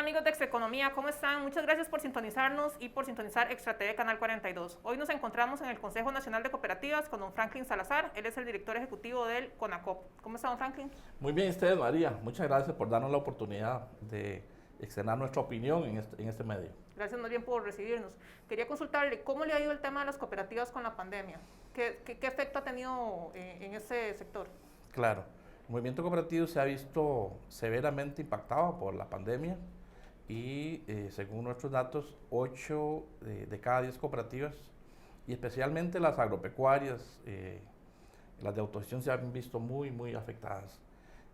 amigos de Extraeconomía? ¿Cómo están? Muchas gracias por sintonizarnos y por sintonizar Extra TV Canal 42. Hoy nos encontramos en el Consejo Nacional de Cooperativas con don Franklin Salazar. Él es el director ejecutivo del CONACOP. ¿Cómo está, don Franklin? Muy bien, ustedes, María. Muchas gracias por darnos la oportunidad de externar nuestra opinión en este medio. Gracias más bien por recibirnos. Quería consultarle cómo le ha ido el tema de las cooperativas con la pandemia. ¿Qué efecto ha tenido en ese sector? Claro, el movimiento cooperativo se ha visto severamente impactado por la pandemia y según nuestros datos, 8 de cada 10 cooperativas y especialmente las agropecuarias, las de autogestión se han visto muy afectadas.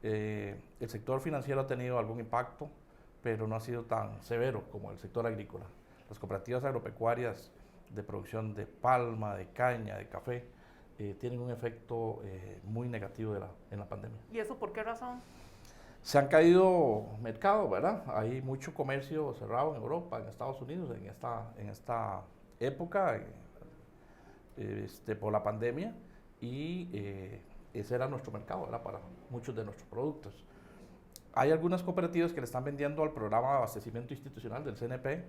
El sector financiero ha tenido algún impacto, pero no ha sido tan severo como el sector agrícola. Las cooperativas agropecuarias de producción de palma, de caña, de café, tienen un efecto muy negativo en la pandemia. ¿Y eso por qué razón? Se han caído mercados, ¿verdad? Hay mucho comercio cerrado en Europa, en Estados Unidos, en esta época por la pandemia y ese era nuestro mercado, ¿verdad? Para muchos de nuestros productos. Hay algunas cooperativas que le están vendiendo al programa de abastecimiento institucional del CNP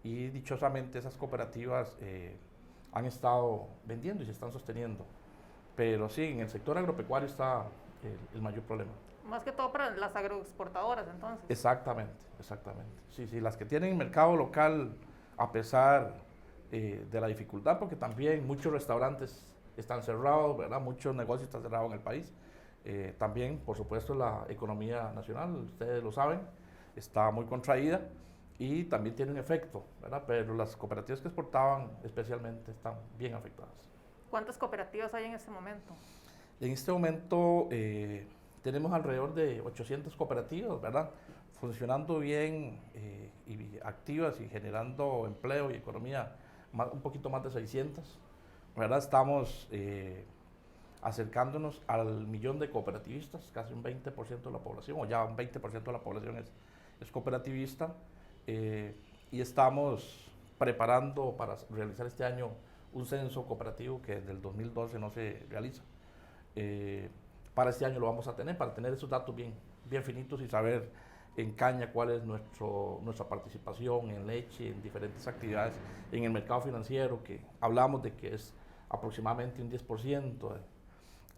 y dichosamente esas cooperativas han estado vendiendo y se están sosteniendo. Pero sí, en el sector agropecuario está el mayor problema. Más que todo para las agroexportadoras, entonces. Exactamente. Sí, las que tienen mercado local, a pesar de la dificultad, porque también muchos restaurantes están cerrados, ¿verdad? Muchos negocios están cerrados en el país. También, por supuesto, la economía nacional, ustedes lo saben, está muy contraída y también tiene un efecto, ¿verdad? Pero las cooperativas que exportaban especialmente están bien afectadas. ¿Cuántas cooperativas hay en este momento? En este momento tenemos alrededor de 800 cooperativas, ¿verdad? Funcionando bien y activas y generando empleo y economía, un poquito más de 600, ¿verdad? Estamos acercándonos al 1.000.000 de cooperativistas, casi un 20% de la población, o ya un 20% de la población es cooperativista, y estamos preparando para realizar este año un censo cooperativo que desde el 2012 no se realiza. Para este año lo vamos a tener, para tener esos datos bien finitos y saber en caña cuál es nuestra participación, en leche, en diferentes actividades, en el mercado financiero, que hablamos de que es aproximadamente un 10%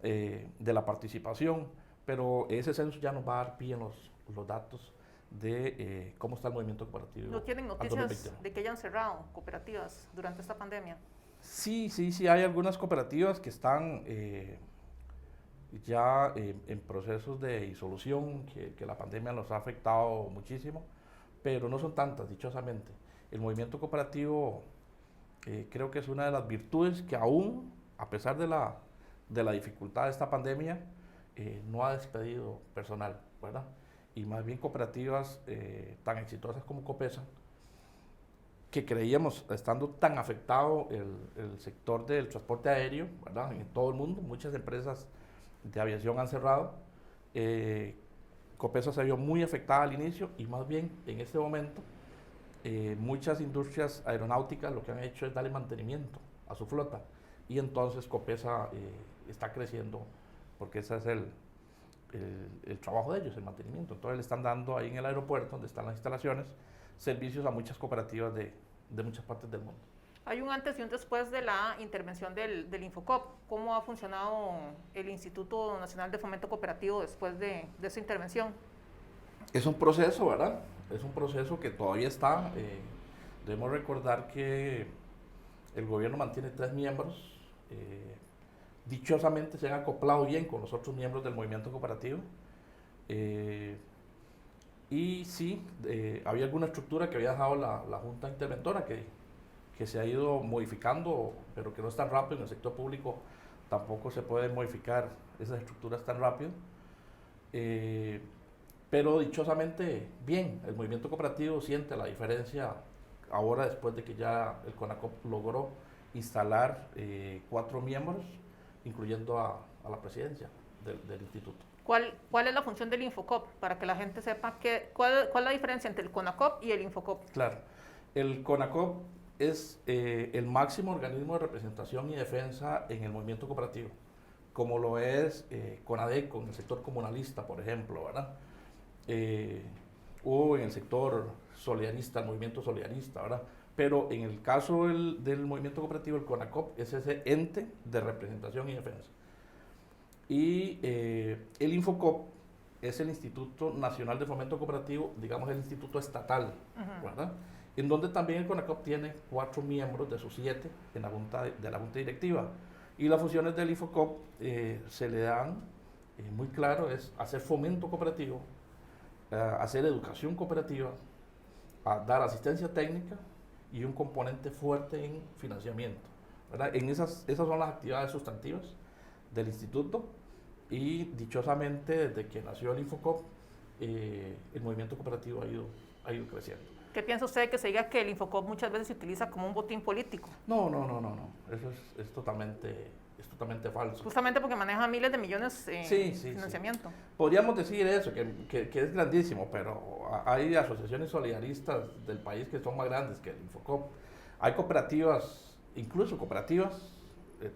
de la participación, pero ese censo ya nos va a dar pie en los datos de cómo está el movimiento cooperativo. ¿No tienen noticias de que hayan cerrado cooperativas durante esta pandemia? Sí, hay algunas cooperativas que están ya en procesos de disolución, que la pandemia los ha afectado muchísimo, pero no son tantas, dichosamente. El movimiento cooperativo creo que es una de las virtudes que aún, a pesar de la dificultad de esta pandemia, no ha despedido personal, ¿verdad? Y más bien cooperativas tan exitosas como Copesa, que creíamos, estando tan afectado el sector del transporte aéreo, ¿verdad? En todo el mundo, muchas empresas de aviación han cerrado, Copesa se vio muy afectada al inicio y más bien en este momento muchas industrias aeronáuticas lo que han hecho es darle mantenimiento a su flota y entonces Copesa está creciendo porque ese es el trabajo de ellos, el mantenimiento. Entonces le están dando ahí en el aeropuerto donde están las instalaciones servicios a muchas cooperativas de muchas partes del mundo. Hay un antes y un después de la intervención del Infocop. ¿Cómo ha funcionado el Instituto Nacional de Fomento Cooperativo después de esa intervención? Es un proceso, ¿verdad? Es un proceso que todavía está. Debemos recordar que el gobierno mantiene 3 miembros. Dichosamente se han acoplado bien con los otros miembros del movimiento cooperativo. Y sí, había alguna estructura que había dejado la Junta Interventora que se ha ido modificando, pero que no es tan rápido. En el sector público tampoco se pueden modificar esas estructuras tan rápido. Pero dichosamente, bien, el movimiento cooperativo siente la diferencia ahora después de que ya el CONACOP logró instalar 4 miembros, incluyendo a la presidencia del instituto. ¿Cuál es la función del Infocop? Para que la gente sepa cuál es la diferencia entre el CONACOP y el Infocop. Claro, el CONACOP es el máximo organismo de representación y defensa en el movimiento cooperativo, como lo es CONADECO en el sector comunalista, por ejemplo, ¿verdad? o en el sector solidarista, el movimiento solidarista, ¿verdad? Pero en el caso del movimiento cooperativo, el CONACOP es ese ente de representación y defensa. Y el Infocop es el Instituto Nacional de Fomento Cooperativo, digamos el instituto estatal, ¿verdad? En donde también el CONACOP tiene 4 miembros de sus 7 en la junta de la junta directiva. Y las funciones del Infocop se le dan, muy claro, es hacer fomento cooperativo, hacer educación cooperativa, a dar asistencia técnica y un componente fuerte en financiamiento, ¿verdad? Esas son las actividades sustantivas del instituto, y dichosamente desde que nació el Infocop el movimiento cooperativo ha ido creciendo. ¿Qué piensa usted de que se diga que el Infocop muchas veces se utiliza como un botín político? No. Eso es totalmente falso. Justamente porque maneja miles de millones en financiamiento. Sí. Podríamos decir eso, que es grandísimo, pero hay asociaciones solidaristas del país que son más grandes que el Infocop. Hay cooperativas, incluso cooperativas,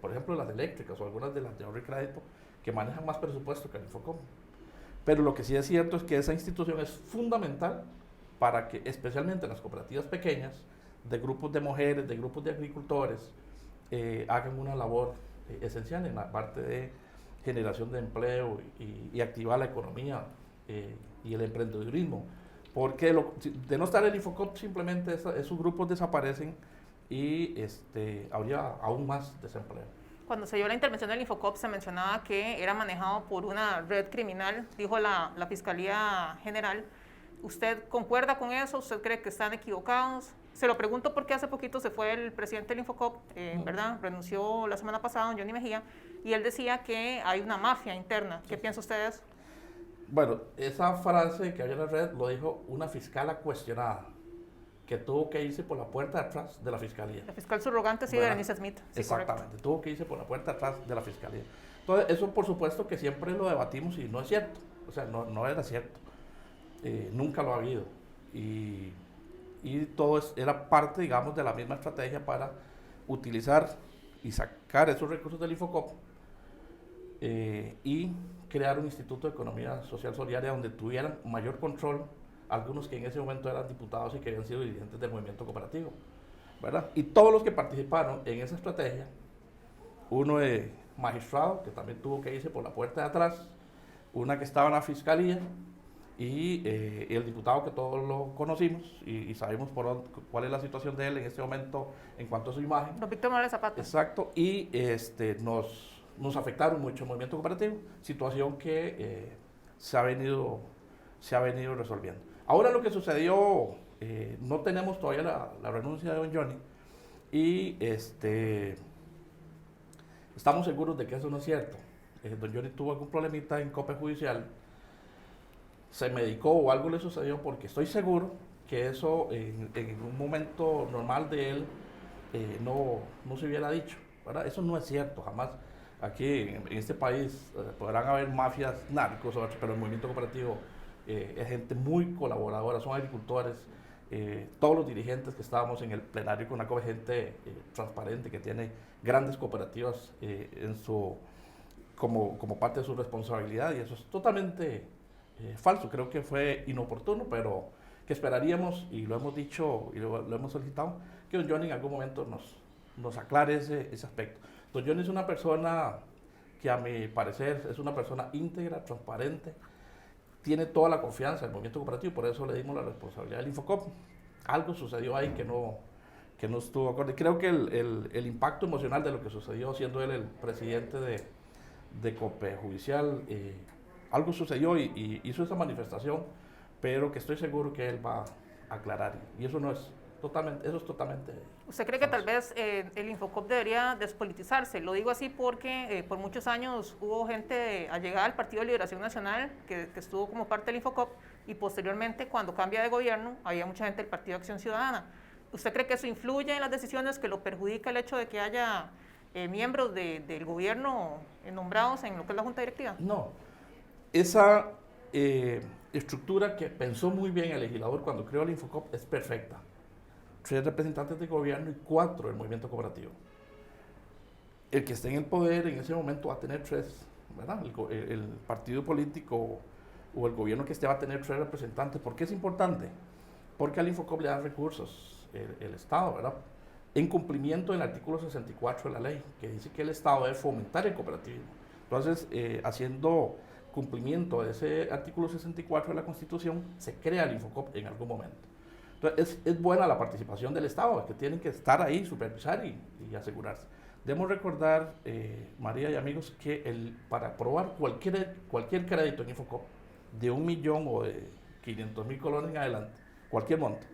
por ejemplo las eléctricas o algunas de las de ahorro y crédito, que manejan más presupuesto que el Infocop. Pero lo que sí es cierto es que esa institución es fundamental para que, especialmente en las cooperativas pequeñas, de grupos de mujeres, de grupos de agricultores, hagan una labor esencial en la parte de generación de empleo y activar la economía y el emprendedurismo. Porque de no estar el Infocop, simplemente esos grupos desaparecen y habría aún más desempleo. Cuando se dio la intervención del Infocop se mencionaba que era manejado por una red criminal, dijo la Fiscalía General. ¿Usted concuerda con eso? ¿Usted cree que están equivocados? Se lo pregunto porque hace poquito se fue el presidente del Infocop, ¿verdad? Renunció la semana pasada, don Johnny Mejía, y él decía que hay una mafia interna. ¿Qué piensa usted de eso? Bueno, esa frase que había en la red lo dijo una fiscala cuestionada, que tuvo que irse por la puerta de atrás de la fiscalía. La fiscal subrogante, sí, Berenice Smith. Sí, exactamente, correcto. tuvo que irse por la puerta de atrás de la fiscalía. Entonces, eso por supuesto que siempre lo debatimos y no es cierto, o sea, no era cierto. Nunca lo ha habido. Y todo era parte, digamos, de la misma estrategia para utilizar y sacar esos recursos del Infocop y crear un instituto de economía social solidaria donde tuvieran mayor control algunos que en ese momento eran diputados y que habían sido dirigentes del movimiento cooperativo, ¿verdad? Y todos los que participaron en esa estrategia, uno de magistrado, que también tuvo que irse por la puerta de atrás, una que estaba en la fiscalía, y el diputado que todos lo conocimos y sabemos cuál es la situación de él en este momento en cuanto a su imagen. Don Víctor Morales Zapata. Exacto, y nos afectaron mucho el movimiento cooperativo, situación que se ha venido resolviendo. Ahora lo que sucedió, no tenemos todavía la renuncia de don Johnny, y estamos seguros de que eso no es cierto. Don Johnny tuvo algún problemita en COPE judicial, se medicó o algo le sucedió, porque estoy seguro que eso en un momento normal de él no se hubiera dicho, ¿verdad? Eso no es cierto, jamás. Aquí en este país podrán haber mafias narcos, pero el movimiento cooperativo es gente muy colaboradora, son agricultores, todos los dirigentes que estábamos en el plenario con CONACOP, gente transparente que tiene grandes cooperativas como parte de su responsabilidad, y eso es totalmente falso. Creo que fue inoportuno, pero que esperaríamos, y lo hemos dicho y lo hemos solicitado, que don Johnny en algún momento nos aclare ese aspecto. Don Johnny es una persona que, a mi parecer, es una persona íntegra, transparente, tiene toda la confianza del movimiento cooperativo, por eso le dimos la responsabilidad del Infocop. Algo sucedió ahí que no estuvo acorde. Creo que el impacto emocional de lo que sucedió, siendo él el presidente de COPE Judicial, algo sucedió y hizo esa manifestación, pero que estoy seguro que él va a aclarar. Y eso es totalmente... ¿Usted cree que tal vez el Infocop debería despolitizarse? Lo digo así porque por muchos años hubo gente allegada al Partido de Liberación Nacional que estuvo como parte del Infocop, y posteriormente, cuando cambia de gobierno, había mucha gente del Partido de Acción Ciudadana. ¿Usted cree que eso influye en las decisiones, que lo perjudica el hecho de que haya miembros del gobierno nombrados en lo que es la Junta Directiva? No. Esa estructura que pensó muy bien el legislador cuando creó el Infocop es perfecta. 3 representantes de gobierno y 4 del movimiento cooperativo. El que esté en el poder en ese momento va a tener 3, ¿verdad? El partido político o el gobierno que esté va a tener 3 representantes. ¿Por qué es importante? Porque al Infocop le dan recursos el Estado, ¿verdad? En cumplimiento del artículo 64 de la ley, que dice que el Estado debe fomentar el cooperativismo. Entonces, haciendo cumplimiento de ese artículo 64 de la Constitución, se crea el Infocop en algún momento. Entonces, es buena la participación del Estado, que tienen que estar ahí, supervisar y asegurarse. Debemos recordar, María y amigos, que para aprobar cualquier crédito en Infocop, de 1 millón o de 500,000 colones en adelante, cualquier monto,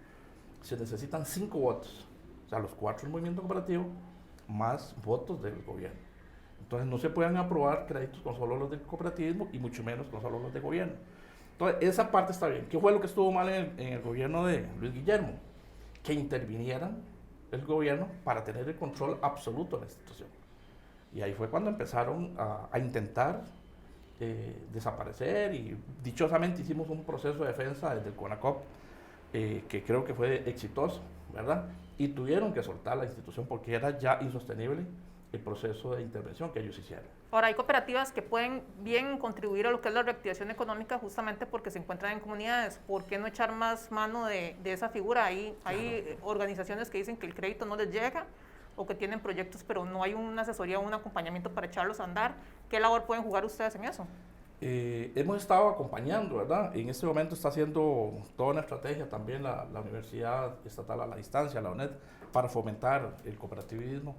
se necesitan 5 votos. O sea, los 4 del movimiento cooperativo, más votos del gobierno. Entonces, no se pueden aprobar créditos con solo los del cooperativismo y mucho menos con solo los del gobierno. Entonces, esa parte está bien. ¿Qué fue lo que estuvo mal en el gobierno de Luis Guillermo? Que intervinieran el gobierno para tener el control absoluto de la institución. Y ahí fue cuando empezaron a intentar desaparecer, y dichosamente hicimos un proceso de defensa desde el CONACOP que creo que fue exitoso, ¿verdad? Y tuvieron que soltar la institución porque era ya insostenible el proceso de intervención que ellos hicieron. Ahora, hay cooperativas que pueden bien contribuir a lo que es la reactivación económica justamente porque se encuentran en comunidades. ¿Por qué no echar más mano de esa figura? Hay organizaciones que dicen que el crédito no les llega o que tienen proyectos pero no hay una asesoría o un acompañamiento para echarlos a andar. ¿Qué labor pueden jugar ustedes en eso? Hemos estado acompañando, ¿verdad? En este momento está haciendo toda una estrategia también la Universidad Estatal a la Distancia, la UNED, para fomentar el cooperativismo.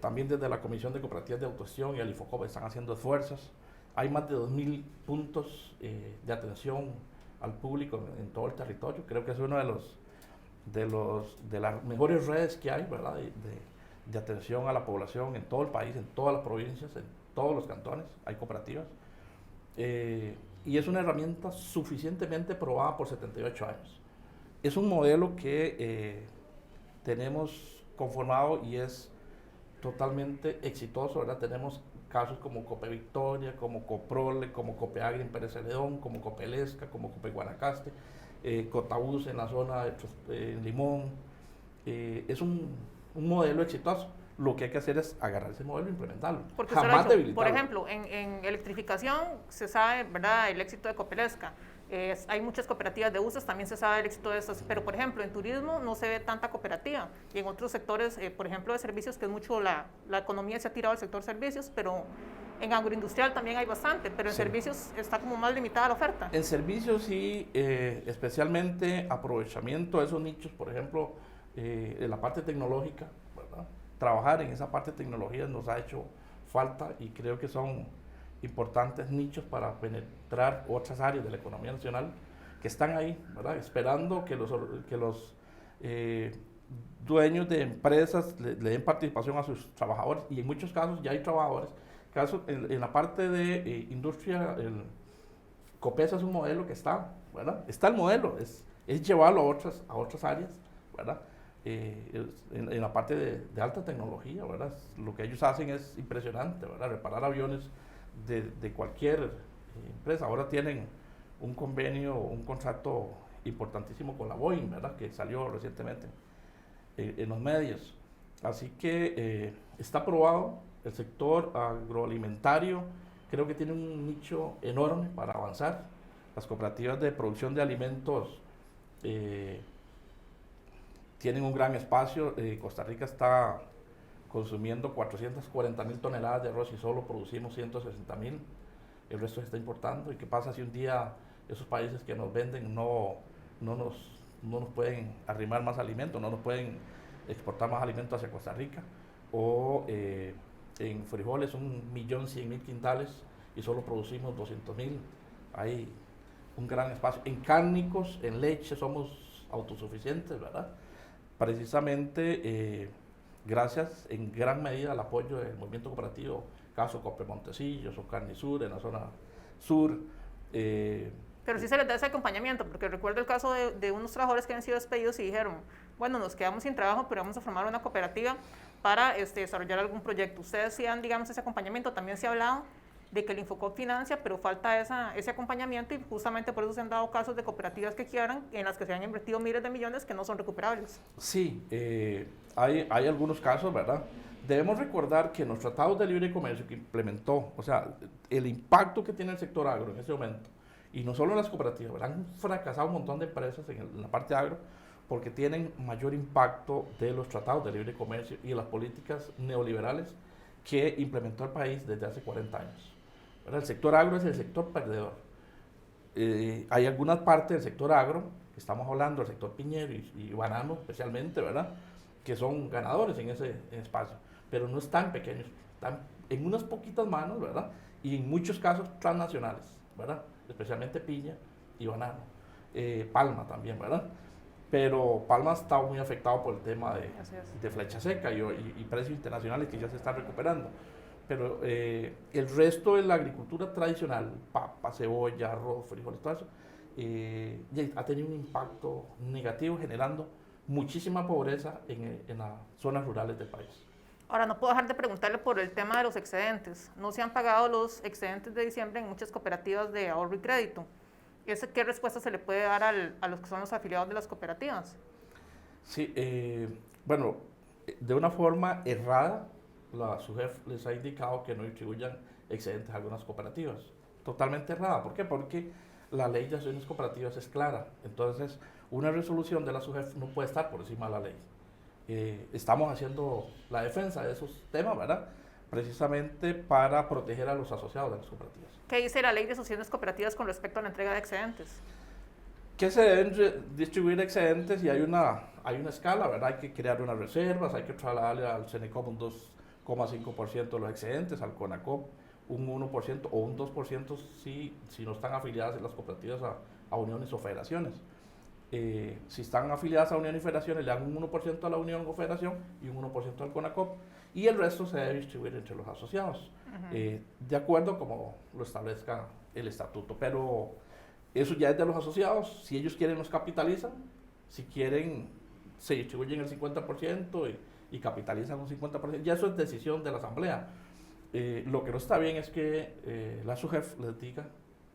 También desde la Comisión de Cooperativas de Autogestión y el Infocop están haciendo esfuerzos. Hay más de 2,000 puntos de atención al público en todo el territorio. Creo que es uno de las mejores redes que hay, ¿verdad? De atención a la población en todo el país, en todas las provincias, en todos los cantones, hay cooperativas. Y es una herramienta suficientemente probada por 78 años. Es un modelo que tenemos conformado y es totalmente exitoso, ¿verdad? Tenemos casos como Cope Victoria, como Coprole, como Copeagri en Pérez Celedón, como Copelesca, como Cope Guanacaste, Cotabús en la zona de Limón. Es un modelo exitoso. Lo que hay que hacer es agarrar ese modelo e implementarlo. Porque jamás debilitarlo. Por ejemplo, en electrificación se sabe, ¿verdad?, el éxito de Copelesca. Hay muchas cooperativas de usos, también se sabe el éxito de estas, pero por ejemplo en turismo no se ve tanta cooperativa y en otros sectores, por ejemplo de servicios, que es mucho la economía se ha tirado al sector servicios, pero en agroindustrial también hay bastante, pero en servicios está como más limitada la oferta. En servicios sí, especialmente aprovechamiento de esos nichos, por ejemplo, en la parte tecnológica, ¿verdad? Trabajar en esa parte de tecnología nos ha hecho falta y creo que son importantes nichos para penetrar otras áreas de la economía nacional que están ahí, ¿verdad? Esperando que los dueños de empresas le den participación a sus trabajadores, y en muchos casos ya hay trabajadores. En la parte de industria, el COPESA es un modelo que está, ¿verdad? Está el modelo, es llevarlo a otras áreas, ¿verdad? En la parte de alta tecnología, ¿verdad? Lo que ellos hacen es impresionante, ¿verdad? Reparar aviones de cualquier empresa. Ahora tienen un convenio, un contrato importantísimo con la Boeing, ¿verdad? Que salió recientemente en los medios. Así que está aprobado. El sector agroalimentario creo que tiene un nicho enorme para avanzar. Las cooperativas de producción de alimentos tienen un gran espacio. Costa Rica está consumiendo 440,000 toneladas de arroz y solo producimos 160,000. El resto se está importando. ¿Y qué pasa si un día esos países que nos venden no nos pueden arrimar más alimentos, no nos pueden exportar más alimentos hacia Costa Rica? O en frijoles 1,100,000 quintales y solo producimos 200,000. Hay un gran espacio. En cárnicos, en leche somos autosuficientes, ¿verdad? Precisamente gracias en gran medida al apoyo del movimiento cooperativo, caso Cope Montecillos o Carnisur en la zona sur. Pero sí se les da ese acompañamiento, porque recuerdo el caso de unos trabajadores que han sido despedidos y dijeron, bueno, nos quedamos sin trabajo, pero vamos a formar una cooperativa para desarrollar algún proyecto. Ustedes sí dan, digamos, ese acompañamiento. También se ha hablado de que el Infocop financia, pero falta ese acompañamiento, y justamente por eso se han dado casos de cooperativas que quiebran, en las que se han invertido miles de millones que no son recuperables. Sí, hay algunos casos, ¿verdad? Debemos recordar que en los tratados de libre comercio que implementó, o sea, el impacto que tiene el sector agro en ese momento, Y no solo las cooperativas, ¿verdad? Han fracasado un montón de empresas en la parte agro porque tienen mayor impacto de los tratados de libre comercio y de las políticas neoliberales que implementó el país desde hace 40 años. ¿Verdad? El sector agro es el sector perdedor. Hay algunas partes del sector agro, que estamos hablando del sector piñero y banano especialmente, ¿verdad? Que son ganadores en ese espacio, pero no están pequeños, están en unas poquitas manos, ¿verdad? Y en muchos casos transnacionales, ¿verdad? Especialmente piña y banano. Palma también, ¿verdad? Pero Palma está muy afectado por el tema de flecha seca y precios internacionales que ya se están recuperando. Pero el resto de la agricultura tradicional, papa, cebolla, arroz, frijoles, todo eso, ha tenido un impacto negativo generando muchísima pobreza en las zonas rurales del país. Ahora, no puedo dejar de preguntarle por el tema de los excedentes. No se han pagado los excedentes de diciembre en muchas cooperativas de ahorro y crédito. ¿Qué respuesta se le puede dar a los que son los afiliados de las cooperativas? Sí, bueno, de una forma errada, la SUGEF les ha indicado que no distribuyan excedentes a algunas cooperativas. Totalmente errada. ¿Por qué? Porque la ley de acciones cooperativas es clara. Entonces, una resolución de la SUGEF no puede estar por encima de la ley. Estamos haciendo la defensa de esos temas, ¿verdad? Precisamente para proteger a los asociados de las cooperativas. ¿Qué dice la ley de asociaciones cooperativas con respecto a la entrega de excedentes? Que se deben distribuir excedentes y hay una escala, ¿verdad? Hay que crear unas reservas, hay que trasladarle al CENECOP un 2,5% de los excedentes, al CONACOP un 1% o un 2% si no están afiliadas las cooperativas a uniones o federaciones. Si están afiliadas a uniones y federaciones, le dan un 1% a la unión o federación y un 1% al CONACOP, y el resto se debe distribuir entre los asociados, de acuerdo como lo establezca el estatuto. Pero eso ya es de los asociados. Si ellos quieren, los capitalizan; si quieren, se distribuyen el 50% y capitalizan un 50%. Ya eso es decisión de la asamblea. Lo que no está bien es que la SUGEF les diga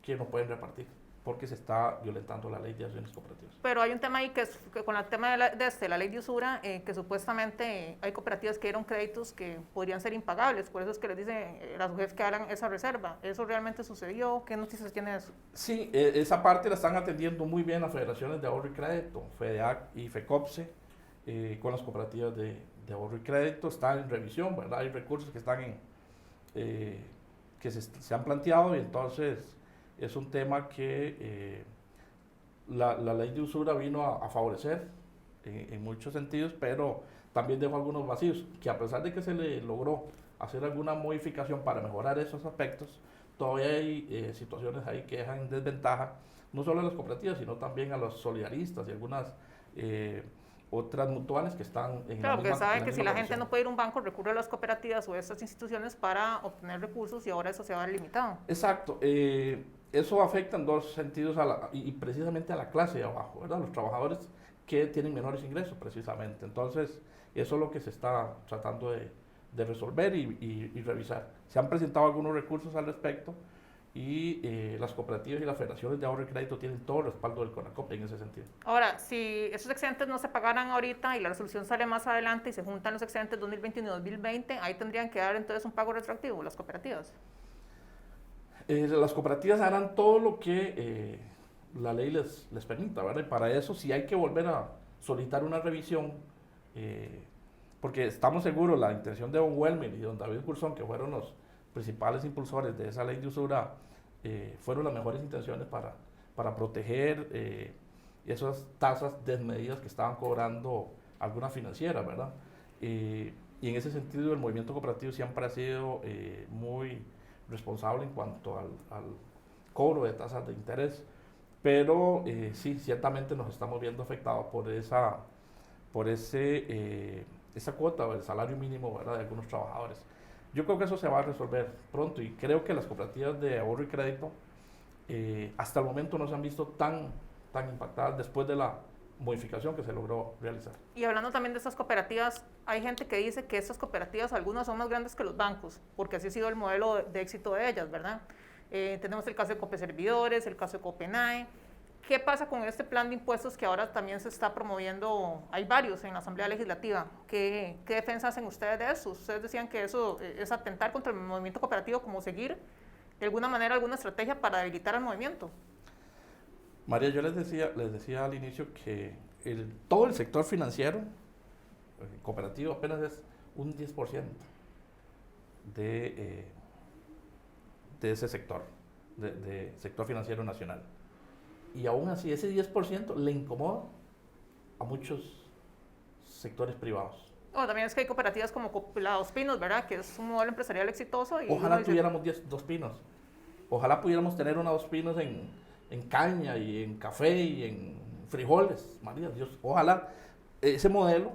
que no pueden repartir, porque se está violentando la ley de acciones cooperativas. Pero hay un tema ahí que con el tema de la ley de usura, que supuestamente hay cooperativas que dieron créditos que podrían ser impagables, por eso es que les dice la SUGEF que hagan esa reserva. ¿Eso realmente sucedió? ¿Qué noticias tiene eso? Sí, esa parte la están atendiendo muy bien las federaciones de ahorro y crédito, FEDEAC y FECOPSE, con las cooperativas de ahorro y crédito. Están en revisión, ¿verdad? Hay recursos que están que se han planteado, y entonces es un tema que la ley de usura vino a favorecer en muchos sentidos, pero también dejó algunos vacíos, que a pesar de que se le logró hacer alguna modificación para mejorar esos aspectos, todavía hay situaciones ahí que dejan en desventaja no solo a las cooperativas, sino también a los solidaristas y algunas otras mutuales que están en claro, la misma, porque saben en que la si misma la gente condición. no puede ir a un banco, recurre a las cooperativas o a estas instituciones para obtener recursos, y ahora eso se va limitado. Exacto. Eso afecta en dos sentidos y precisamente a la clase de abajo, ¿verdad? Los trabajadores que tienen menores ingresos, precisamente. Entonces, eso es lo que se está tratando de resolver y revisar. Se han presentado algunos recursos al respecto, y las cooperativas y las federaciones de ahorro y crédito tienen todo el respaldo del CONACOP en ese sentido. Ahora, si esos excedentes no se pagaran ahorita y la resolución sale más adelante y se juntan los excedentes 2021 y 2020, ahí tendrían que dar entonces un pago retroactivo las cooperativas. Las cooperativas harán todo lo que la ley les permita, ¿verdad? Y para eso, si hay que volver a solicitar una revisión, porque estamos seguros, la intención de don Welmer y don David Curzón, que fueron los principales impulsores de esa ley de usura, fueron las mejores intenciones para proteger esas tasas desmedidas que estaban cobrando algunas financieras, ¿verdad? Y en ese sentido, el movimiento cooperativo siempre ha sido muy responsable en cuanto al cobro de tasas de interés, pero sí, ciertamente nos estamos viendo afectados por esa cuota del salario mínimo, ¿verdad?, de algunos trabajadores. Yo creo que eso se va a resolver pronto, y creo que las cooperativas de ahorro y crédito hasta el momento no se han visto tan impactadas después de la modificación que se logró realizar. Y hablando también de estas cooperativas, hay gente que dice que estas cooperativas, algunas son más grandes que los bancos, porque así ha sido el modelo de éxito de ellas, ¿verdad? Tenemos el caso de Copeservidores, el caso de Copenae. ¿Qué pasa con este plan de impuestos que ahora también se está promoviendo? Hay varios en la Asamblea Legislativa. ¿Qué defensa hacen ustedes de eso? Ustedes decían que eso es atentar contra el movimiento cooperativo, como seguir de alguna manera alguna estrategia para debilitar al movimiento. María, yo les decía al inicio que todo el sector financiero cooperativo apenas es un 10% de ese sector, de sector financiero nacional. Y aún así, ese 10% le incomoda a muchos sectores privados. Bueno, también es que hay cooperativas como la Dos Pinos, ¿verdad? Que es un modelo empresarial exitoso. Y Ojalá tuviéramos 2 pinos. Ojalá pudiéramos tener una Dos Pinos en caña y en café y en frijoles. María Dios, ojalá ese modelo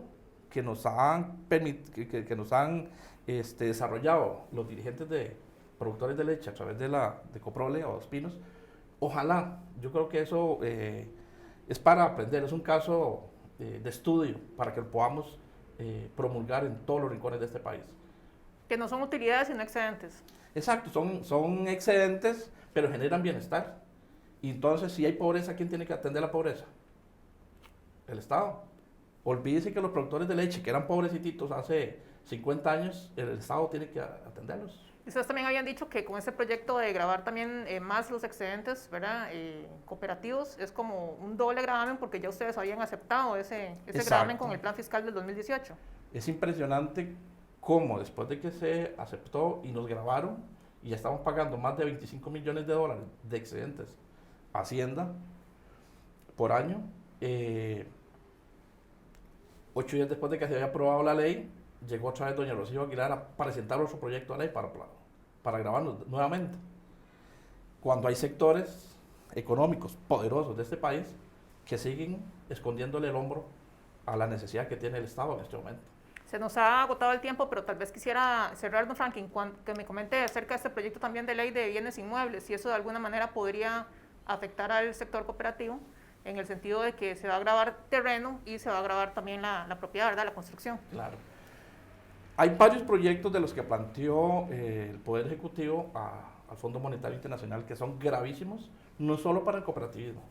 que nos han, que nos han desarrollado los dirigentes de productores de leche a través de Coprole o Dos Pinos, ojalá, yo creo que eso es para aprender, es un caso de estudio para que lo podamos promulgar en todos los rincones de este país. Que no son utilidades sino excedentes. Exacto, son excedentes, pero generan bienestar. Y entonces, si hay pobreza, ¿quién tiene que atender la pobreza? El Estado. Olvídese que los productores de leche, que eran pobrecitos hace 50 años, el Estado tiene que atenderlos. Ustedes también habían dicho que con ese proyecto de gravar también más los excedentes, ¿verdad? Cooperativos, es como un doble gravamen porque ya ustedes habían aceptado ese gravamen con el plan fiscal del 2018. Es impresionante cómo después de que se aceptó y nos gravaron, y ya estamos pagando más de 25 millones de dólares de excedentes a Hacienda por año, 8 días después de que se había aprobado la ley, llegó otra vez doña Rocío Aguilar a presentar otro proyecto de ley para grabarnos nuevamente. Cuando hay sectores económicos poderosos de este país que siguen escondiéndole el hombro a la necesidad que tiene el Estado en este momento. Se nos ha agotado el tiempo, pero tal vez quisiera cerrar, don Franklin, que me comente acerca de este proyecto también de ley de bienes inmuebles, si eso de alguna manera podría afectar al sector cooperativo, en el sentido de que se va a gravar terreno y se va a gravar también la propiedad, ¿verdad? La construcción. Claro. Hay varios proyectos de los que planteó el Poder Ejecutivo al Fondo Monetario Internacional que son gravísimos, no solo para el cooperativismo,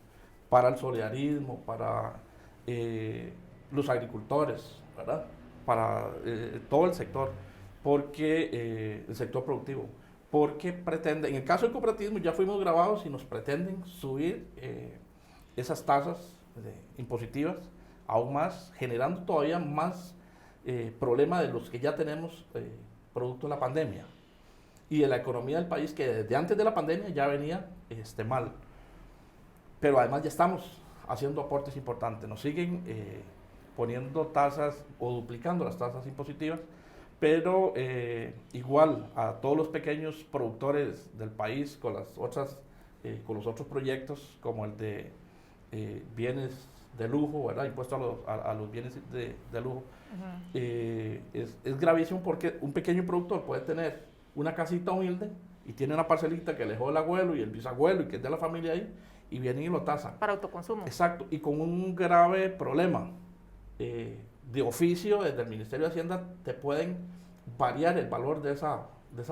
para el solidarismo, para los agricultores, ¿verdad? Para todo el sector, porque el sector productivo, porque pretende, en el caso del cooperativismo ya fuimos grabados y nos pretenden subir esas tasas impositivas aún más, generando todavía más problemas de los que ya tenemos producto de la pandemia y de la economía del país que desde antes de la pandemia ya venía mal, pero además ya estamos haciendo aportes importantes, nos siguen poniendo tasas o duplicando las tasas impositivas, pero igual a todos los pequeños productores del país con los otros proyectos como el de bienes de lujo, ¿verdad? Impuesto a los bienes de lujo. Uh-huh. Es gravísimo porque un pequeño productor puede tener una casita humilde y tiene una parcelita que le dejó el abuelo y el bisabuelo y que es de la familia ahí, y vienen y lo tasan. Para autoconsumo. Exacto, y con un grave problema. De oficio, desde el Ministerio de Hacienda, te pueden variar el valor de esa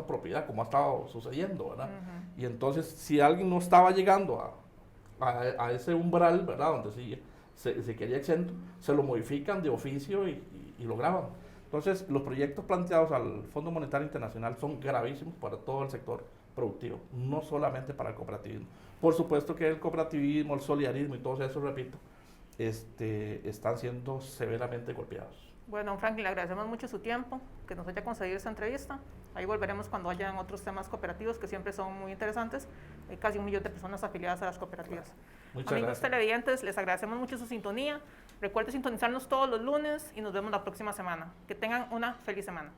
propiedad, como ha estado sucediendo, ¿verdad? Uh-huh. Y entonces, si alguien no estaba llegando a ese umbral, ¿verdad? Donde se quería exento, se lo modifican de oficio y lo graban. Entonces, los proyectos planteados al Fondo Monetario Internacional son gravísimos para todo el sector productivo, no solamente para el cooperativismo. Por supuesto que el cooperativismo, el solidarismo y todo eso, repito, están siendo severamente golpeados. Bueno, don Franklin, le agradecemos mucho su tiempo, que nos haya concedido esta entrevista. Ahí volveremos cuando hayan otros temas cooperativos que siempre son muy interesantes. Hay casi 1 millón de personas afiliadas a las cooperativas. Muchas Amigos gracias. televidentes, les agradecemos mucho su sintonía. Recuerden sintonizarnos todos los lunes y nos vemos la próxima semana. Que tengan una feliz semana.